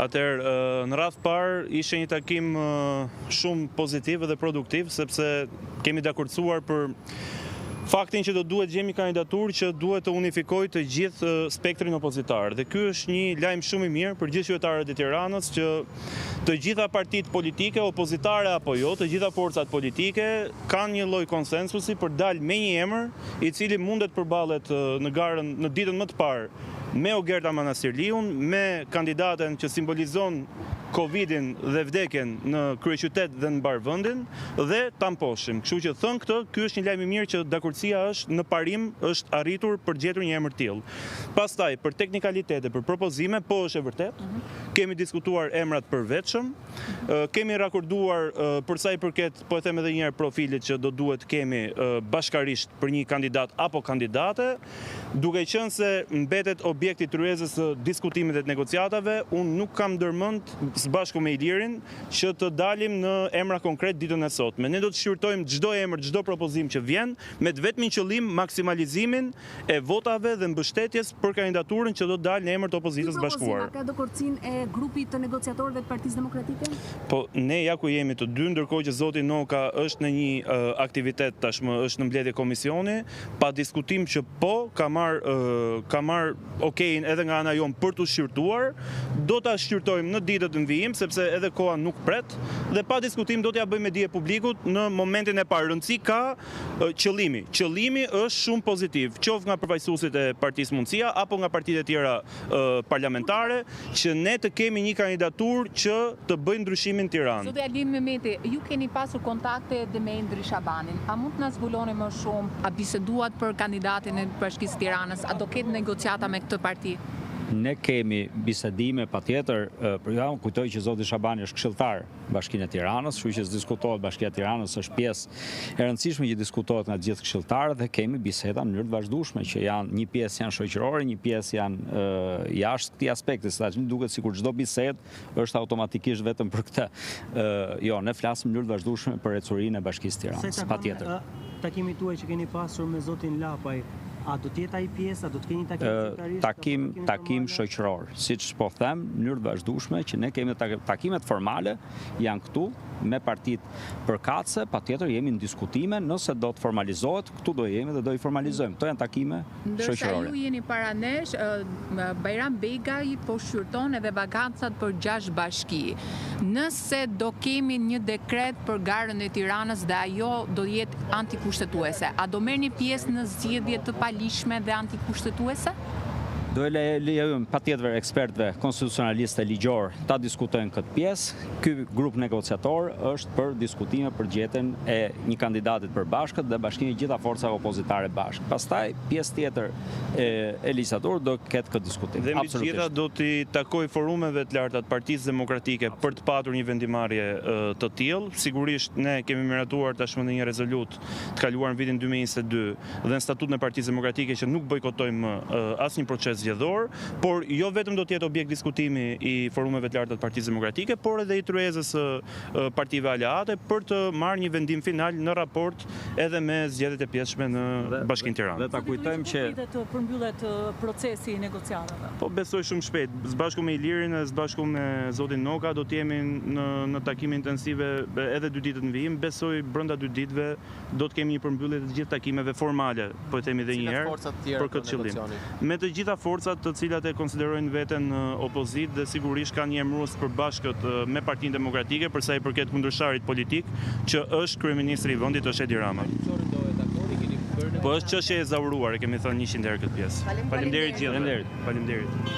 Atëherë, në radhë parë ishte një takim shumë pozitiv dhe produktiv, sepse kemi dakordsuar për faktin që do duhet gjemi kandidaturë që duhet të unifikoj të gjithë spektrin opozitar. Dhe ky është një lajm shumë i mirë për gjithë qytetarët e Tiranës që të gjitha partitë politike, opozitare apo jo, të gjitha forcat politike kanë një lloj konsensusi për dalë me një emër i cili mundet përballet në garën në ditën më të parë me Ogerta Manastirliun, me kandidaten që simbolizon Covidin dhe vdekjen në kryeqytet dhe në mbar vendin dhe ta mposhim. Kështu që thënë këtë, ky është një lajm i mirë që dakordsia është në parim, është arritur për gjetur një emër të tillë. Pastaj për teknikalitete, për propozime, po është e vërtet. Kemi diskutuar emrat përvetshëm, kemi rakorduar për sa i përket, po e them edhe një herë, profilit që do duhet kemi bashkarisht për një kandidat apo kandidate, duke qenë se mbetet objekti tryezës së diskutimit dhe të negociatave, unë nuk kam ndërmend së bashku me Ilirin që të dalim në emra konkret ditën e sotme. Ne do të shqyrtojmë çdo emër, çdo propozim që vjen me vetmin qëllim maksimalizimin e votave dhe mbështetjes për kandidaturën që do të dalë në emër të opozitës bashkuar. Ka dokordsinë e grupit të negociatorëve të Partisë Demokratike? Po ne ja ku jemi të dy, ndërkohë që zoti Noka është në një aktivitet tashmë, është në mbledhje komisioni, pa diskutim që po ka marr okejin edhe nga ana jon për të shqyrtuar, do ta shqyrtojmë në ditët në vijim, sepse edhe koha nuk pret, dhe pa diskutim do t'ja bëjmë dije publikut në momentin e parë. Rëndësi ka qëllimi. Qëllimi është shumë pozitiv, qoftë nga përfaqësuesit e Partisë Mundësia apo nga partitë e tjera parlamentare, që ne të kemi një kandidaturë që të bëjë ndryshimin në Tiranë. Zoti Alim Mehmeti, ju keni pasur kontakte dhe me Endri Shabanin. A mund të na zbuloni më shumë? A biseduat për kandidatin e Bashkisë Tiranës? A do ketë negociata me këtë parti? Ne kemi bisedime patjetër, për ja, kujtoj që zoti Shabani është këshilltar Bashkinë e Tiranës, kështu që diskutohet Bashkia e Tiranës është pjesë e rëndësishme që diskutohet nga të gjithë këshilltarët dhe kemi biseda në mënyrë të vazhdueshme që janë një pjesë janë shoqërore, një pjesë janë jashtë këtij aspekti, saqë duket sikur çdo bisedë është automatikisht vetëm për këtë. Jo, ne flasim në mënyrë të vazhdueshme për ecurinë e Bashkisë Tiranës, patjetër. Takimi tuaj që keni pasur me zotin Lapaj, a do të jetë ai pjesë, a do të keni takim shoqëror, siç po them, në mënyrë të vazhdueshme që ne kemi takimet formale janë këtu me partitë përkatëse, patjetër jemi në diskutime, nëse do të formalizohet, këtu do jemi dhe do i formalizojmë. Kto janë takime shoqërore. Ndërsa ju jeni para nesh, Bajram Begaj po shqyrton edhe vakancat për 6 bashki. Nëse do kemi një dekret për garën e Tiranës dhe ajo do jetë antikushtetuese, a do merrni pjesë në zgjedhje të palishme dhe antikushtetuese? Do e lejojmë patjetër ekspertëve konstitucionalistë e ligjor ta diskutojnë këtë pjesë. Ky grup negociator është për diskutime për gjetjen e një kandidatit për bashkët dhe bashkimin e gjitha forcave opozitare bashkë. Pastaj pjesë tjetër e legislaturës do ketë këtë diskutim. Dhe mbi të gjitha do t'i takoj forumeve të larta të Partisë Demokratike për të patur një vendimarrje të tillë. Sigurisht ne kemi miratuar tashmë në një rezolut të kaluar në vitin 2022 dhe në statutën e Partisë Demokratike që nuk bojkotojmë asnjë proces zgjedhor, por jo vetëm do të jetë objekt diskutimi i forumeve të larta të Partisë Demokratike, por edhe i tryezës së partive aleate për të marrë një vendim final në raport edhe me zgjedhjet e pjesshme në Bashkinë Tiranë. Dhe ta kujtojmë që të përmbyllet procesi i negociatave. Po besoj shumë shpejt, së bashku me Ilirin dhe së bashku me zotin Noka do të jemi në takime intensive edhe 2 ditë në vijim. Besoj brenda 2 ditëve do të kemi një përmbyllje të gjithë takimeve formale, po e themi edhe një herë, për këtë qëllim. Me të gjitha forcat të cilat e konsiderojnë veten opozit dhe sigurisht kanë një emërues për bashkët me Partinë Demokratike për sa i përket kundërsharit politik që është kryeministri i vendit, është Edi Rama. Po është çështje e zauruar, e kemi thënë 100 herë këtë pjesë. Faleminderit gjithëve. Faleminderit.